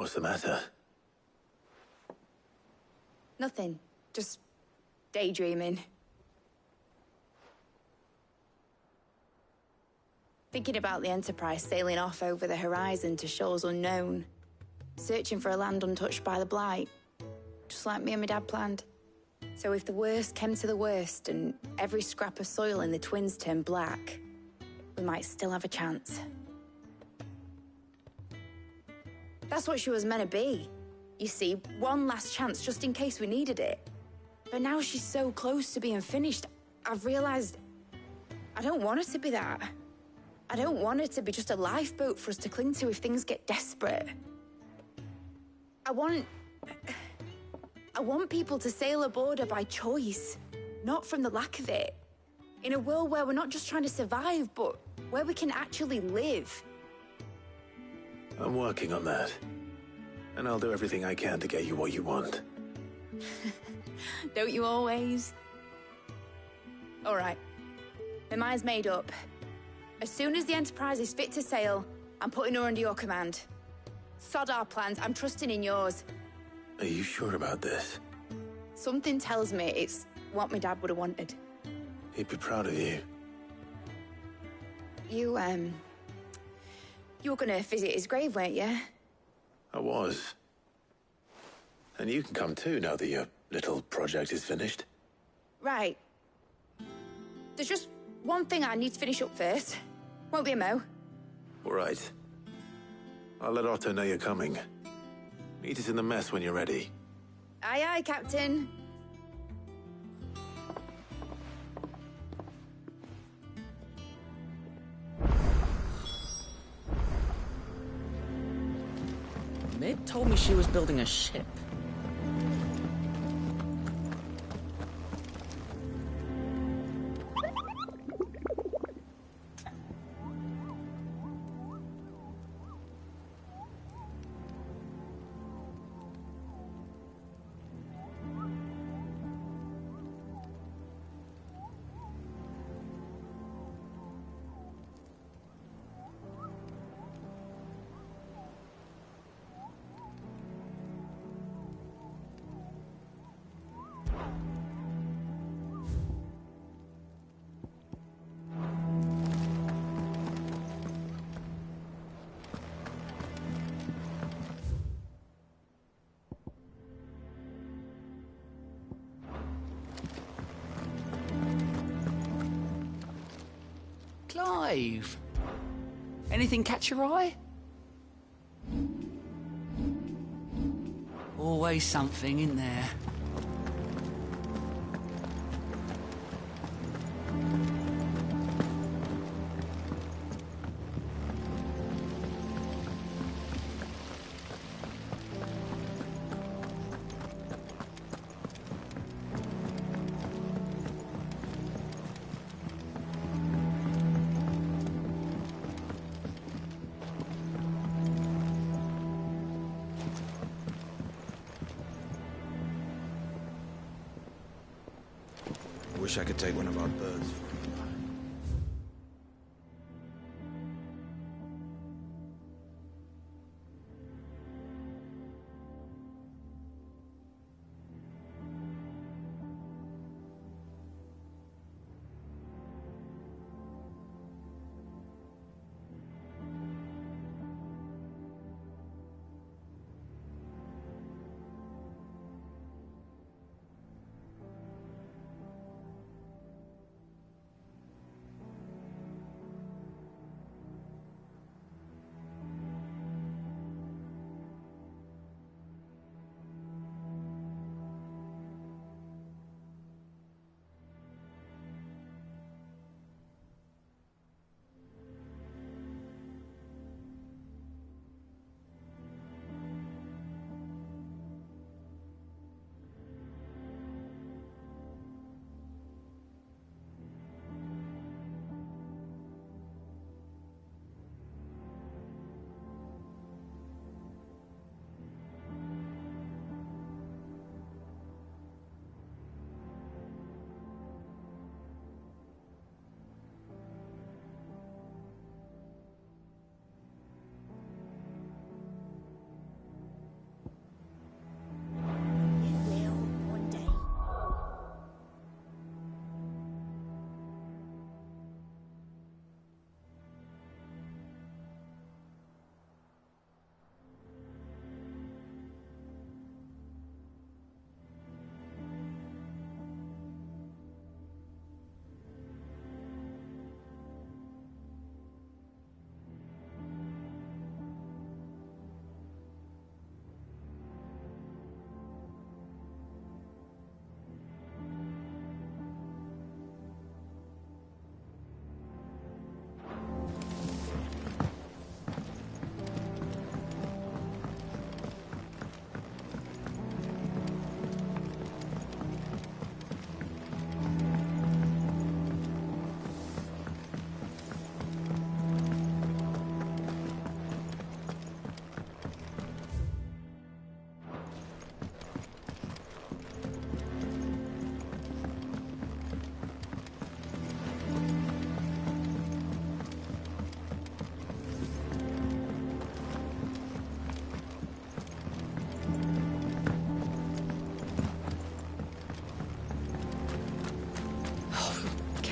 What's the matter? Nothing. Just daydreaming. Thinking about the Enterprise sailing off over the horizon to shores unknown. Searching for a land untouched by the Blight. Just like me and my dad planned. So if the worst came to the worst and every scrap of soil in the Twins turned black, we might still have a chance. That's what she was meant to be. You see, one last chance just in case we needed it. But now she's so close to being finished, I've realized I don't want her to be that. I don't want her to be just a lifeboat for us to cling to if things get desperate. I want people to sail aboard her by choice, not from the lack of it. In a world where we're not just trying to survive, but where we can actually live. I'm working on that. And I'll do everything I can to get you what you want. Don't you always? All right. My mind's made up. As soon as the Enterprise is fit to sail, I'm putting her under your command. Sod our plans, I'm trusting in yours. Are you sure about this? Something tells me it's what my dad would have wanted. He'd be proud of you. You were gonna visit his grave, weren't you? I was. And you can come too now that your little project is finished. Right. There's just one thing I need to finish up first. Won't be a mo. All right. I'll let Otto know you're coming. Meet us in the mess when you're ready. Aye, aye, Captain. Mid told me she was building a ship. Clive, anything catch your eye? Always something in there. Wish I could take one of our birds.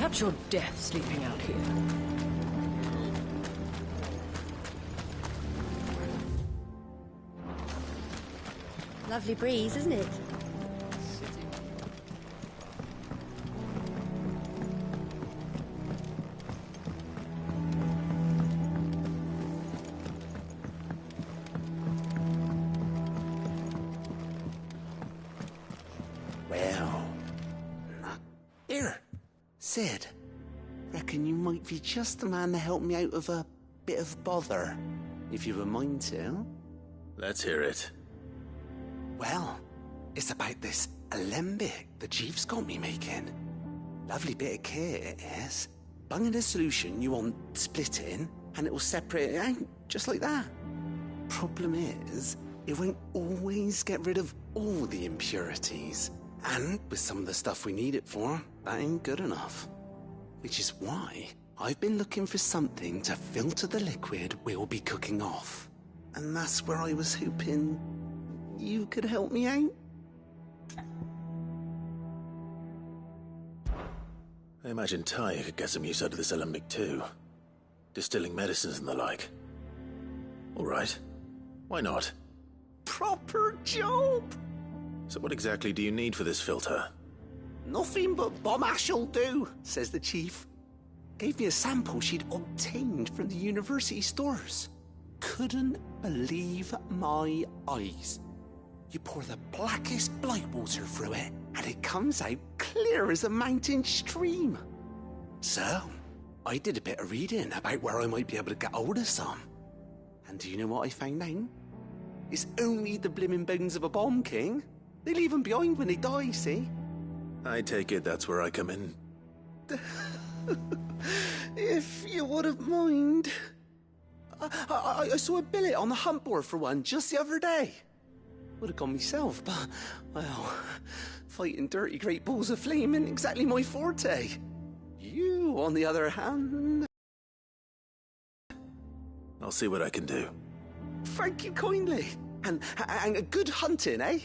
Perhaps your death sleeping out here. Lovely breeze, isn't it? Well, here, Sid. Reckon you might be just the man to help me out of a bit of bother, if you've a mind to. Let's hear it. Well, it's about this alembic the chief's got me making. Lovely bit of kit it is. Bunging a solution you want splitting, and it will separate it out, just like that. Problem is, it won't always get rid of all the impurities. And with some of the stuff we need it for, that ain't good enough. Which is why I've been looking for something to filter the liquid we'll be cooking off. And that's where I was hoping you could help me out. I imagine Ty could get some use out of this alembic too. Distilling medicines and the like. All right. Why not? Proper job! So what exactly do you need for this filter? Nothing but bomb ash'll do, says the chief. Gave me a sample she'd obtained from the university stores. Couldn't believe my eyes. You pour the blackest blight water through it, and it comes out clear as a mountain stream. So, I did a bit of reading about where I might be able to get hold of some. And do you know what I found out? It's only the blimmin' bones of a bomb king. They leave them behind when they die, see? I take it that's where I come in. If you wouldn't mind. I saw a billet on the hunt board for one just the other day. Would have gone myself, but, well, fighting dirty great balls of flame isn't exactly my forte. You, on the other hand... I'll see what I can do. Thank you kindly. And good hunting, eh?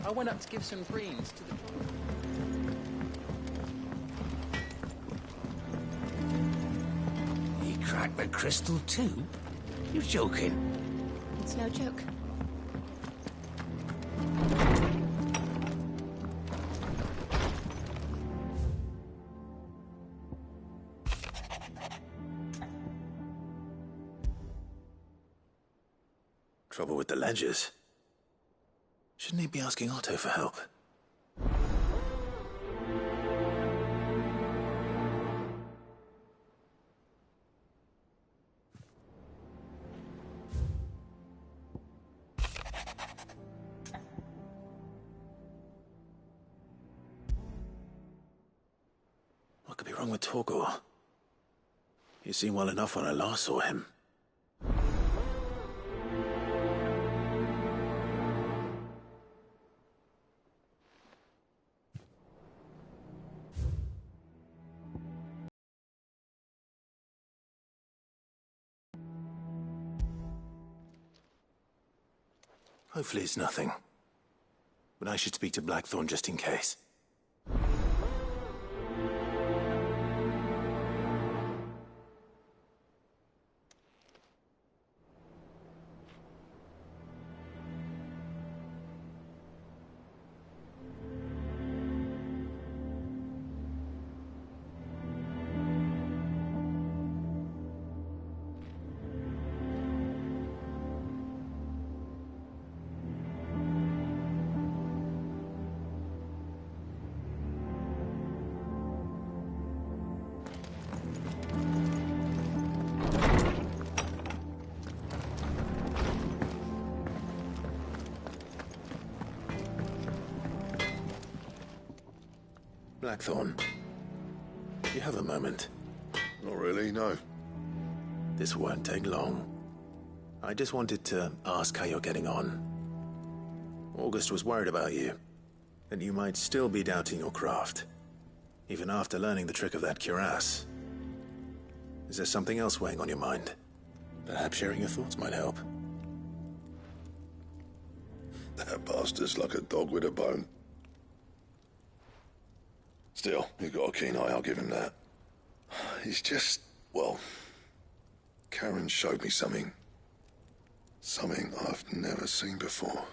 I went up to give some greens to the... He cracked the crystal too? You're joking. It's no joke. Trouble with the ledgers. Shouldn't he be asking Otto for help? What could be wrong with Torgor? He seemed well enough when I last saw him. Hopefully it's nothing. But I should speak to Blackthorn just in case. Blackthorn, do you have a moment? Not really, no. This won't take long. I just wanted to ask how you're getting on. August was worried about you, that you might still be doubting your craft, even after learning the trick of that cuirass. Is there something else weighing on your mind? Perhaps sharing your thoughts might help. That bastard's like a dog with a bone. Still, you've got a keen eye, I'll give him that. He's just, well, Karen showed me something. Something I've never seen before.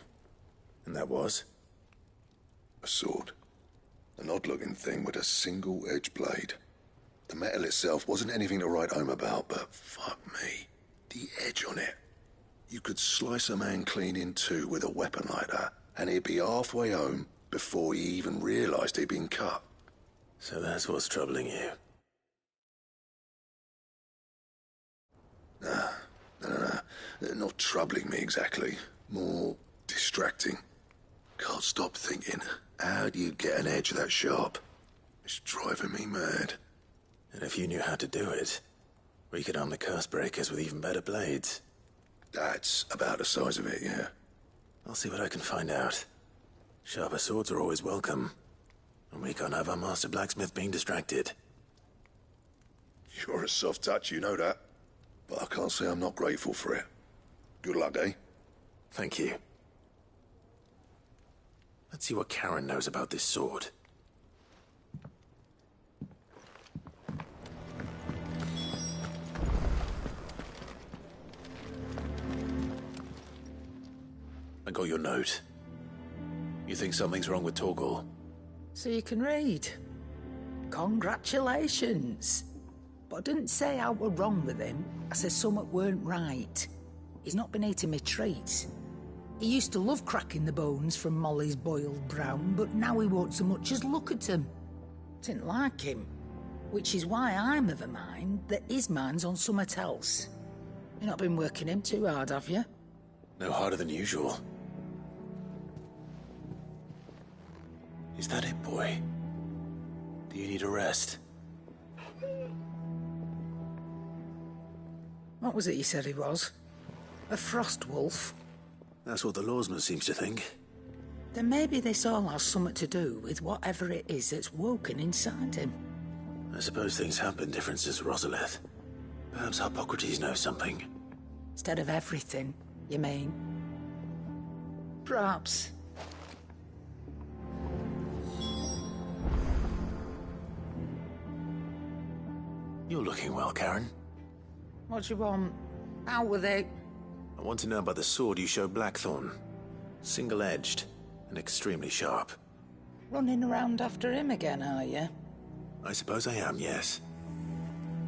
And that was? A sword. An odd-looking thing with a single-edged blade. The metal itself wasn't anything to write home about, but fuck me, the edge on it. You could slice a man clean in two with a weapon like that, and he'd be halfway home before he even realized he'd been cut. So that's what's troubling you. No. Not troubling me exactly. More distracting. Can't stop thinking, how do you get an edge that sharp? It's driving me mad. And if you knew how to do it, we could arm the curse breakers with even better blades. That's about the size of it, yeah. I'll see what I can find out. Sharper swords are always welcome. And we can't have our master blacksmith being distracted. You're a soft touch, you know that. But I can't say I'm not grateful for it. Good luck, eh? Thank you. Let's see what Karen knows about this sword. I got your note. You think something's wrong with Torgor? So you can read. Congratulations. But I didn't say how we're wrong with him. I said something weren't right. He's not been eating me treats. He used to love cracking the bones from Molly's boiled brown, but now he won't so much as look at them. Didn't like him. Which is why I'm of a mind that his mind's on something else. You've not been working him too hard, have you? No harder than usual. Is that it, boy? Do you need a rest? What was it you said he was? A frost wolf? That's what the lawsman seems to think. Then maybe this all has something to do with whatever it is that's woken inside him. I suppose things have been different since Rosalith. Perhaps Hippocrates knows something. Instead of everything, you mean? Perhaps. You're looking well, Karen. What do you want? Out with it. I want to know about the sword you showed Blackthorn. Single-edged and extremely sharp. Running around after him again, are you? I suppose I am, yes.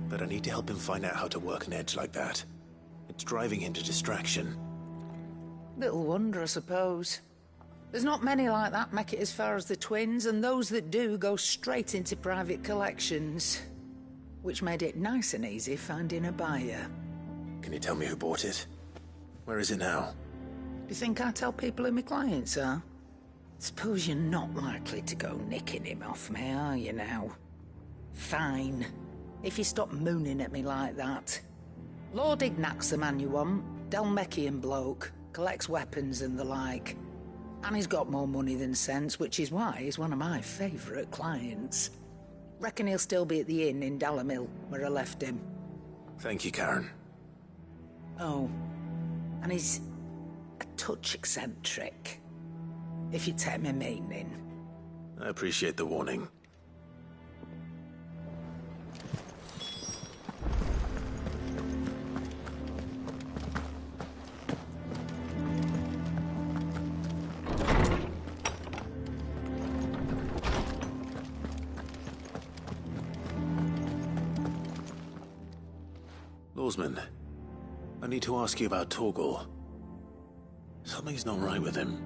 But I need to help him find out how to work an edge like that. It's driving him to distraction. Little wonder, I suppose. There's not many like that make it as far as the twins, and those that do go straight into private collections. Which made it nice and easy finding a buyer. Can you tell me who bought it? Where is it now? Do you think I tell people who my clients are? Suppose you're not likely to go nicking him off me, are you now? Fine. If you stop mooning at me like that. Lord Ignac's the man you want. Dalmekian bloke. Collects weapons and the like. And he's got more money than sense, which is why he's one of my favourite clients. Reckon he'll still be at the inn in Dalamil, where I left him. Thank you, Karen. Oh, and he's a touch eccentric, if you take my meaning. I appreciate the warning. Lawsman, I need to ask you about Torgal. Something's not right with him.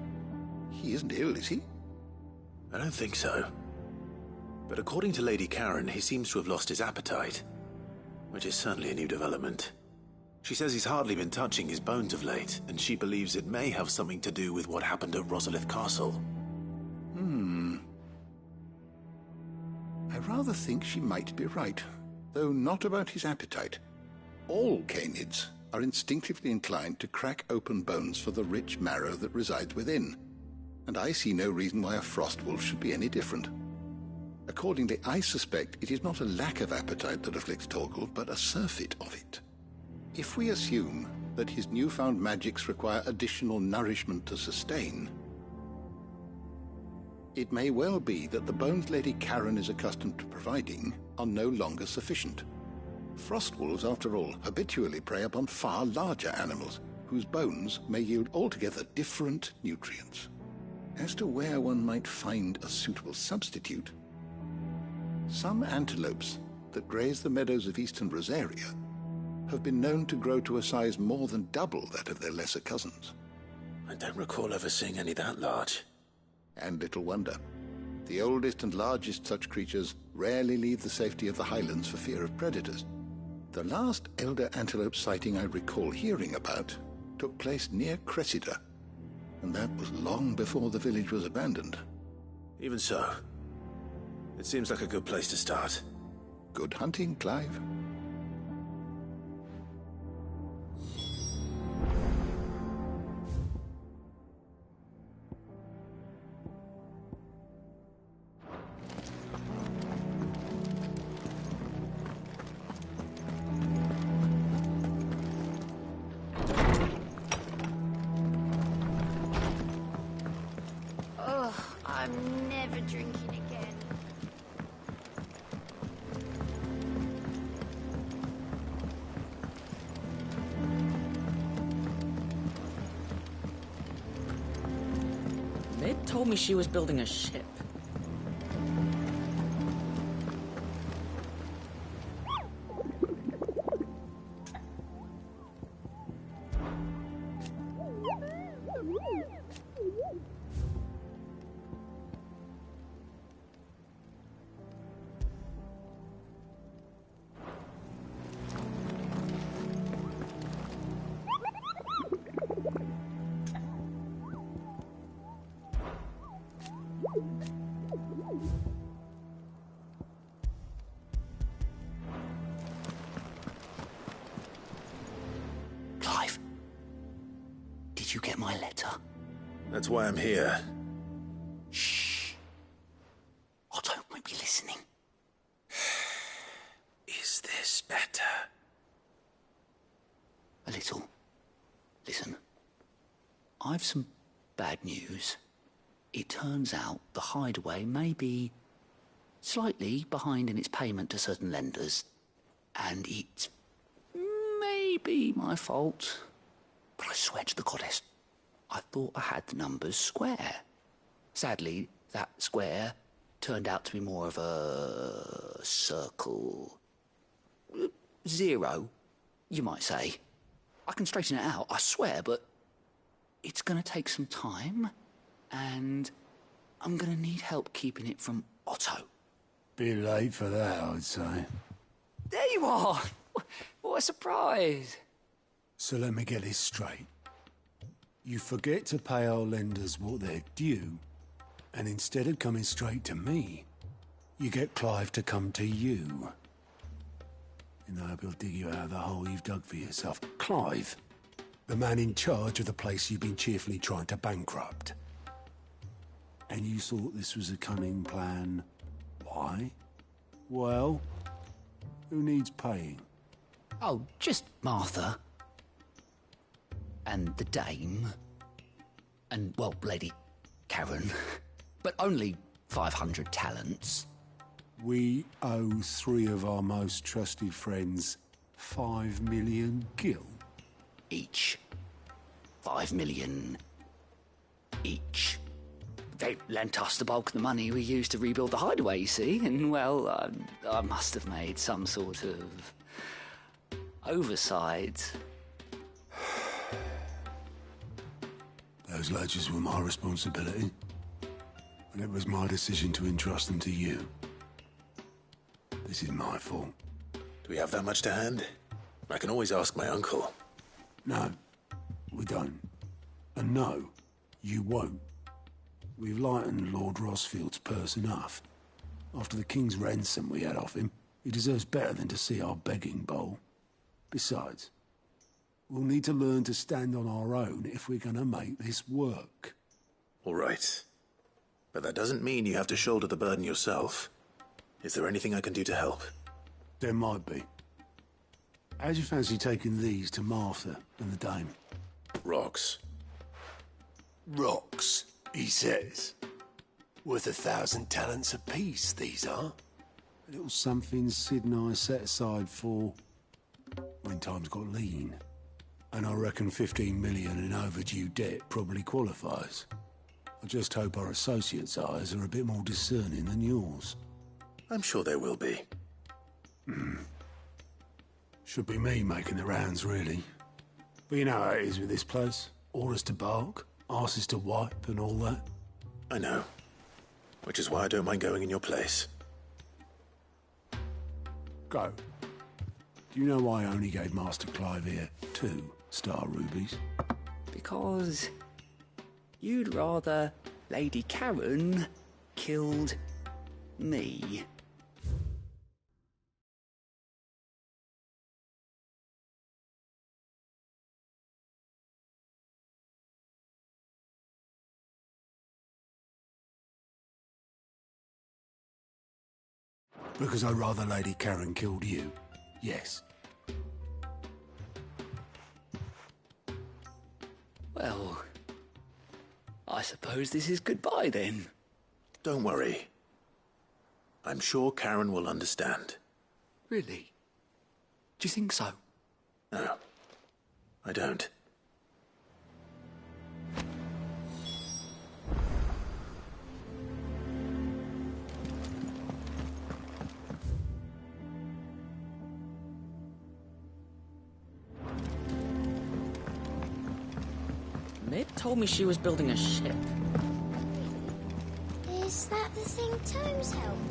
He isn't ill, is he? I don't think so. But according to Lady Karen, he seems to have lost his appetite, which is certainly a new development. She says he's hardly been touching his bones of late, and she believes it may have something to do with what happened at Rosalith Castle. I rather think she might be right, though not about his appetite. All canids are instinctively inclined to crack open bones for the rich marrow that resides within, and I see no reason why a frostwolf should be any different. Accordingly, I suspect it is not a lack of appetite that afflicts Torgal, but a surfeit of it. If we assume that his newfound magics require additional nourishment to sustain, it may well be that the bones Lady Karen is accustomed to providing are no longer sufficient. Frostwolves, after all, habitually prey upon far larger animals, whose bones may yield altogether different nutrients. As to where one might find a suitable substitute, some antelopes that graze the meadows of eastern Rosaria have been known to grow to a size more than double that of their lesser cousins. I don't recall ever seeing any that large. And little wonder. The oldest and largest such creatures rarely leave the safety of the highlands for fear of predators. The last elder antelope sighting I recall hearing about took place near Cressida, and that was long before the village was abandoned. Even so, it seems like a good place to start. Good hunting, Clive. I'm never drinking again. Ned told me she was building a ship. Clive, did you get my letter? That's why I'm here. Shh. Otto might be listening. Is this better? A little. Listen, I've some bad news. It turns out the hideaway may be slightly behind in its payment to certain lenders. And it's maybe my fault, but I swear to the goddess, I thought I had the numbers square. Sadly, that square turned out to be more of a circle. 0, you might say. I can straighten it out, I swear, but it's going to take some time, and I'm going to need help keeping it from Otto. Bit late for that, I'd say. There you are! What a surprise! So let me get this straight. You forget to pay our lenders what they're due, and instead of coming straight to me, you get Clive to come to you. And I hope he'll dig you out of the hole you've dug for yourself. Clive, the man in charge of the place you've been cheerfully trying to bankrupt. And you thought this was a cunning plan. Why? Well, who needs paying? Oh, just Martha. And the dame. And, well, Lady Karen. But only 500 talents. We owe 3 of our most trusted friends 5 million gil. Each. 5 million each. They lent us the bulk of the money we used to rebuild the hideaway, you see, and, well, I must have made some sort of oversight. Those ledgers were my responsibility, and it was my decision to entrust them to you. This is my fault. Do we have that much to hand? I can always ask my uncle. No, we don't. And no, you won't. We've lightened Lord Rosfield's purse enough. After the king's ransom we had off him, he deserves better than to see our begging bowl. Besides, we'll need to learn to stand on our own if we're gonna make this work. All right. But that doesn't mean you have to shoulder the burden yourself. Is there anything I can do to help? There might be. How'd you fancy taking these to Martha and the dame? Rocks. Rocks, he says. Worth 1,000 talents apiece, these are. A little something Sid and I set aside for when times got lean. And I reckon 15 million in overdue debt probably qualifies. I just hope our associates' eyes are a bit more discerning than yours. I'm sure there will be. Should be me making the rounds, really. But you know how it is with this place. Orders to bark, arses to wipe, and all that. I know. Which is why I don't mind going in your place. Go. Do you know why I only gave Master Clive here 2 star rubies? Because you'd rather Lady Karen killed me. Because I'd rather Lady Karen killed you. Yes. Well, I suppose this is goodbye then. Don't worry. I'm sure Karen will understand. Really? Do you think so? No, I don't. Mid told me she was building a ship. Is that the thing Tomes helped?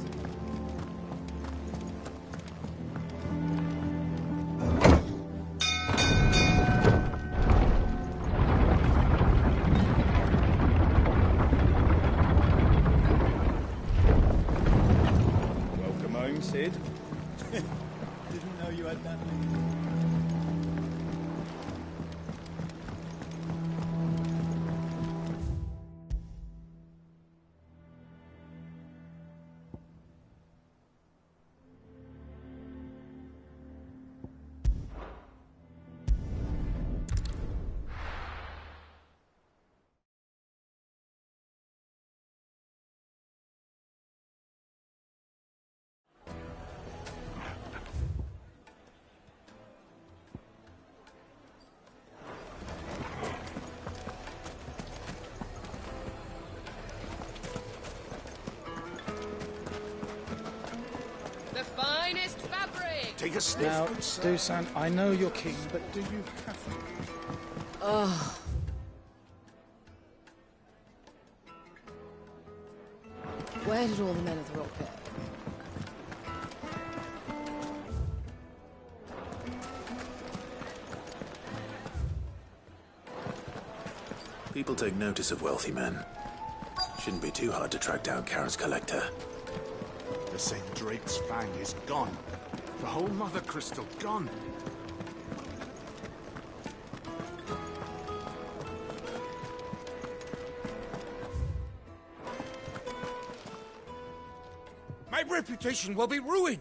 Welcome home, Sid. Didn't know you had that many. Take a sniff, Now, good sir. Dusan, I know you're king, but do you have to? Oh. Where did all the men of the rock go? People take notice of wealthy men. Shouldn't be too hard to track down Karen's collector. The St. Drake's Fang is gone. The whole Mother Crystal gone. My reputation will be ruined!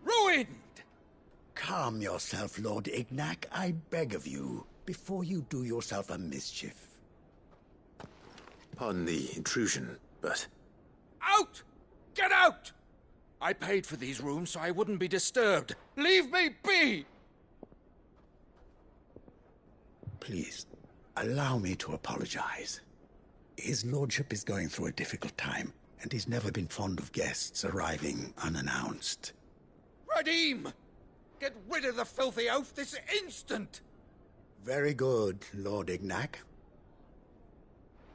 Ruined! Calm yourself, Lord Ignac, I beg of you, before you do yourself a mischief. Pardon the intrusion, but... Out! Get out! I paid for these rooms so I wouldn't be disturbed. Leave me be! Please, allow me to apologize. His lordship is going through a difficult time, and he's never been fond of guests arriving unannounced. Radim! Get rid of the filthy oaf this instant! Very good, Lord Ignac.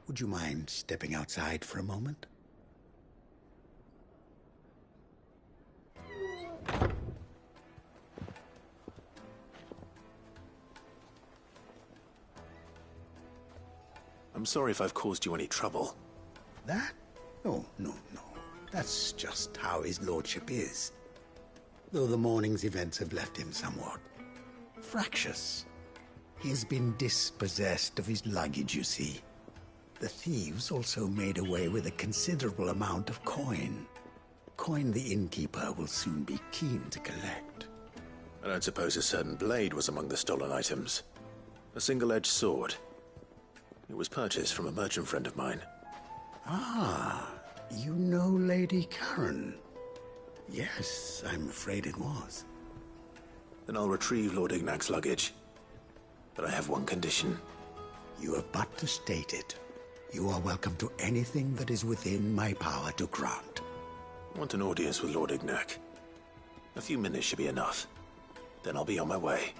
Would you mind stepping outside for a moment? I'm sorry if I've caused you any trouble. That? Oh, no. That's just how his lordship is. Though the morning's events have left him somewhat fractious. He has been dispossessed of his luggage, you see. The thieves also made away with a considerable amount of coin. Coin the innkeeper will soon be keen to collect. I don't suppose a certain blade was among the stolen items. A single-edged sword. It was purchased from a merchant friend of mine. Ah, you know Lady Karen. Yes, I'm afraid it was. Then I'll retrieve Lord Ignac's luggage. But I have one condition. You have but to state it. You are welcome to anything that is within my power to grant. I want an audience with Lord Ignac. A few minutes should be enough. Then I'll be on my way.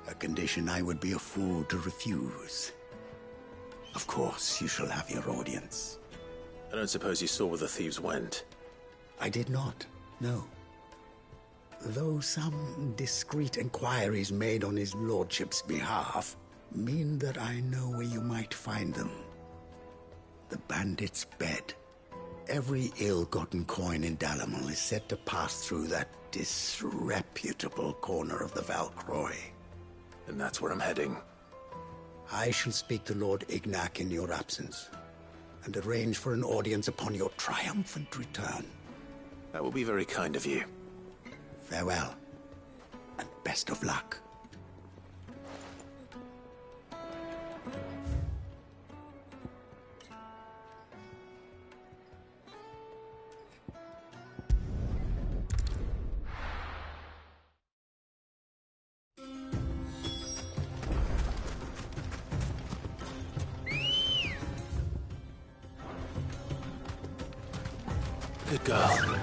A condition I would be a fool to refuse. Of course, you shall have your audience. I don't suppose you saw where the thieves went. I did not, no. Though some discreet inquiries made on his lordship's behalf mean that I know where you might find them. The bandit's bed. Every ill-gotten coin in Dalamon is said to pass through that disreputable corner of the Valcroy. And that's where I'm heading. I shall speak to Lord Ignac in your absence, and arrange for an audience upon your triumphant return. That will be very kind of you. Farewell, and best of luck. Good girl.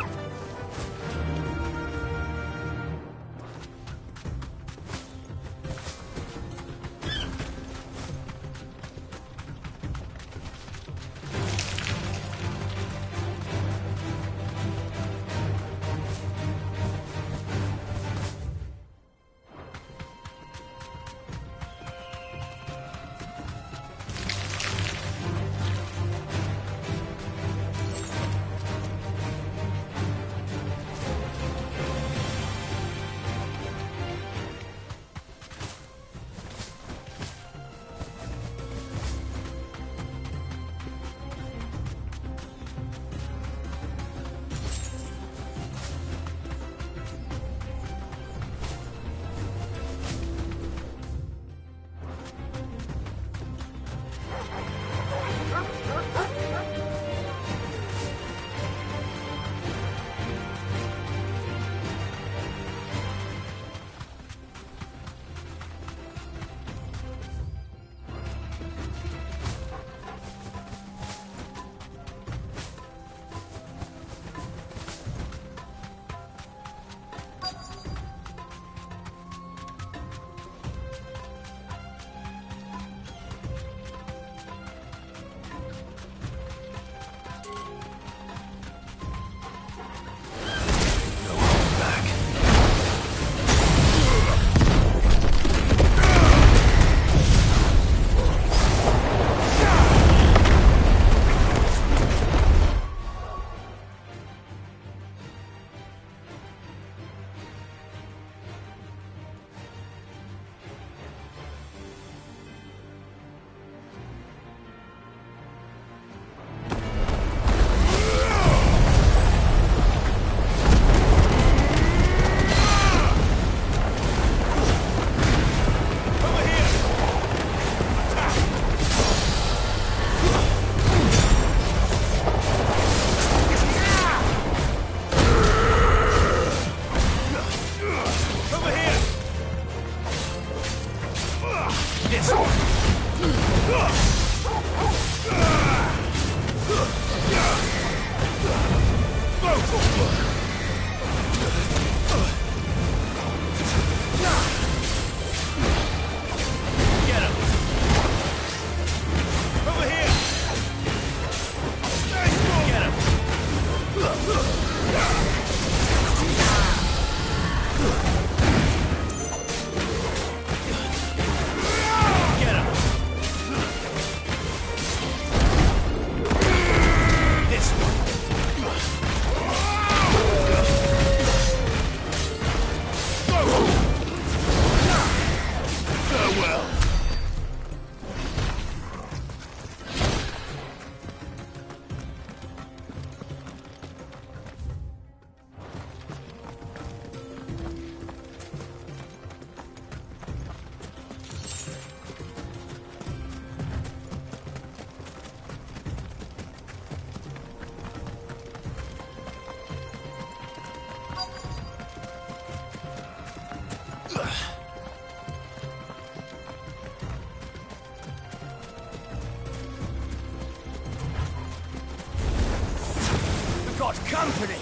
company!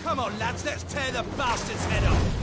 Come on, lads, let's tear the bastard's head off!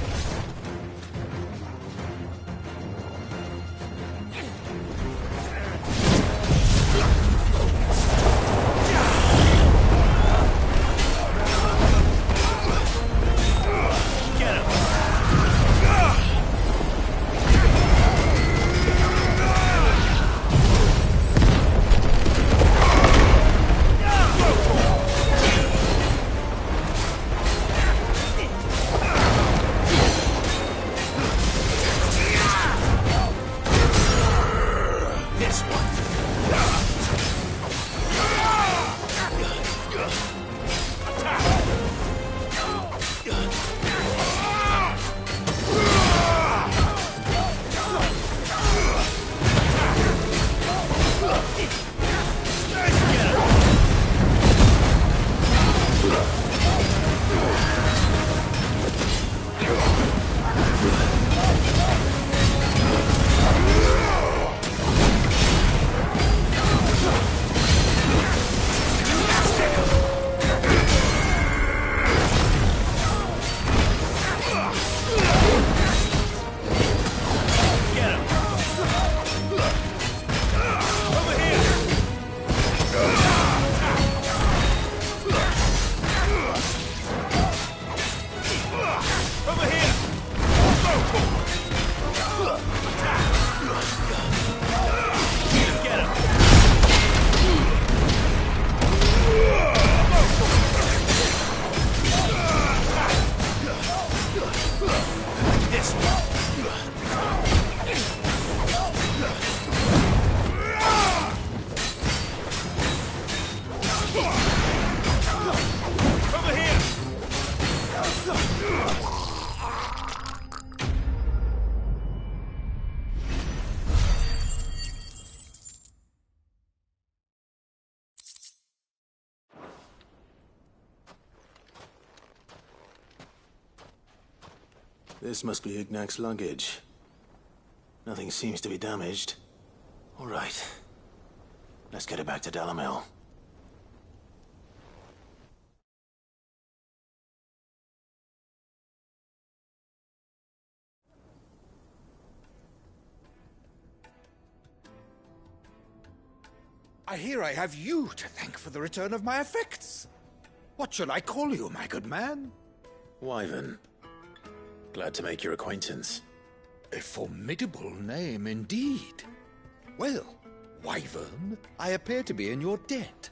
This must be Ignac's luggage. Nothing seems to be damaged. All right. Let's get it back to Dalamil. I hear I have you to thank for the return of my effects. What shall I call you, my good man? Wyvern. Glad to make your acquaintance. A formidable name indeed. Well, Wyvern, I appear to be in your debt.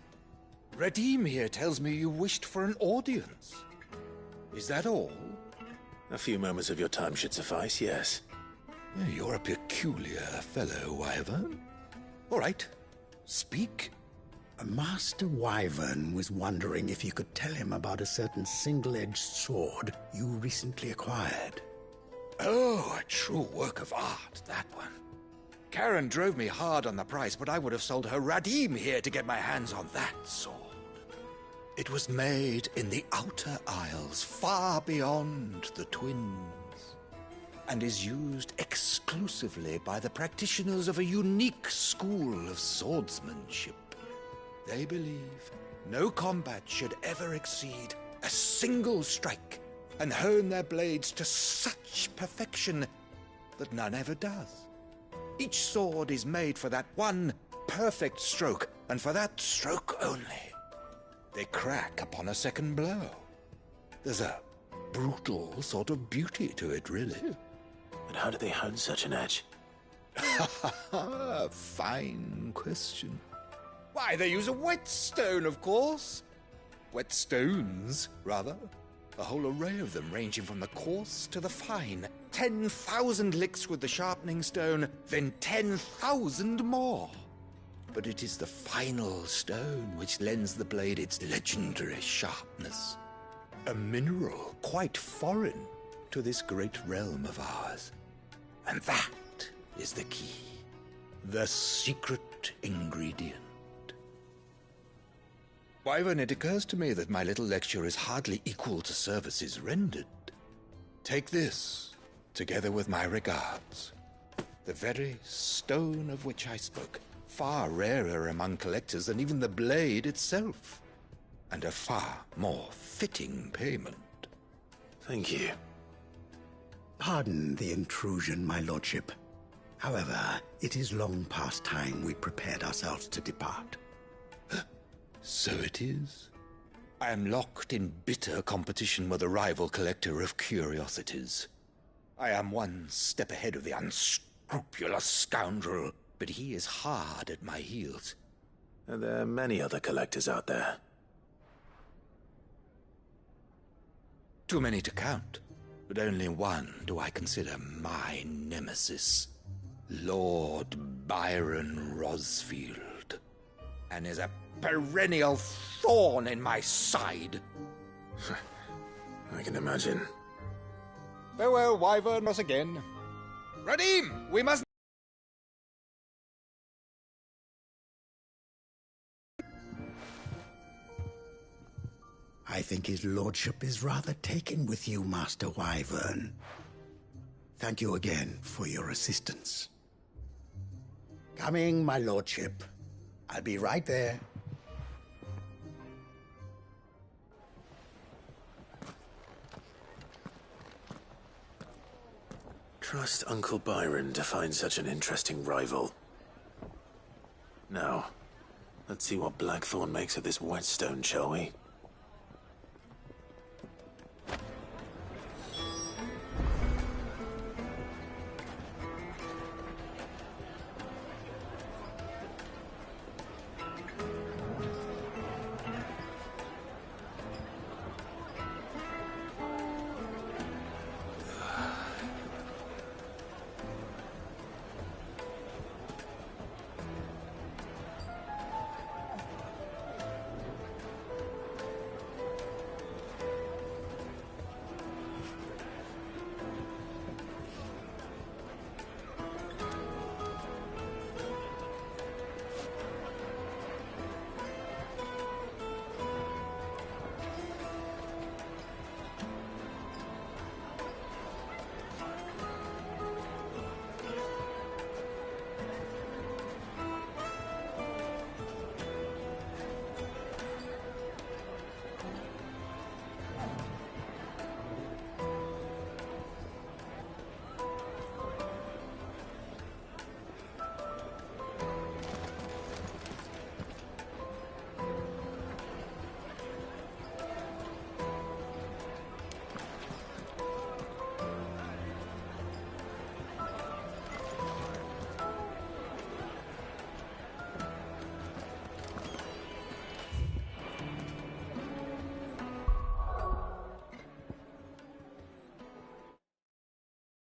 Redeem here tells me you wished for an audience. Is that all? A few moments of your time should suffice, yes. You're a peculiar fellow, Wyvern. All right, speak. Master Wyvern was wondering if you could tell him about a certain single-edged sword you recently acquired. Oh, a true work of art, that one. Karen drove me hard on the price, but I would have sold her Radim here to get my hands on that sword. It was made in the Outer Isles, far beyond the Twins, and is used exclusively by the practitioners of a unique school of swordsmanship. They believe no combat should ever exceed a single strike, and hone their blades to such perfection that none ever does. Each sword is made for that one perfect stroke, and for that stroke only. They crack upon a second blow. There's a brutal sort of beauty to it, really. But how do they hone such an edge? Fine question. Why, they use a whetstone, of course. Whetstones, rather. A whole array of them, ranging from the coarse to the fine. 10,000 licks with the sharpening stone, then 10,000 more. But it is the final stone which lends the blade its legendary sharpness. A mineral quite foreign to this great realm of ours. And that is the key. The secret ingredient. Wyvern, it occurs to me that my little lecture is hardly equal to services rendered. Take this, together with my regards. The very stone of which I spoke, far rarer among collectors than even the blade itself. and a far more fitting payment. Thank you. Pardon the intrusion, my lordship. However, it is long past time we prepared ourselves to depart. So it is. I am locked in bitter competition with a rival collector of curiosities. I am one step ahead of the unscrupulous scoundrel, but he is hard at my heels. Are there many other collectors out there? Too many to count, but only one do I consider my nemesis. Lord Byron Rosfield, and is a perennial thorn in my side. I can imagine. Farewell, Wyvern, once again. Radim, we must... I think his lordship is rather taken with you, Master Wyvern. Thank you again for your assistance. Coming, my lordship. I'll be right there. Trust Uncle Byron to find such an interesting rival. Now, let's see what Blackthorn makes of this whetstone, shall we?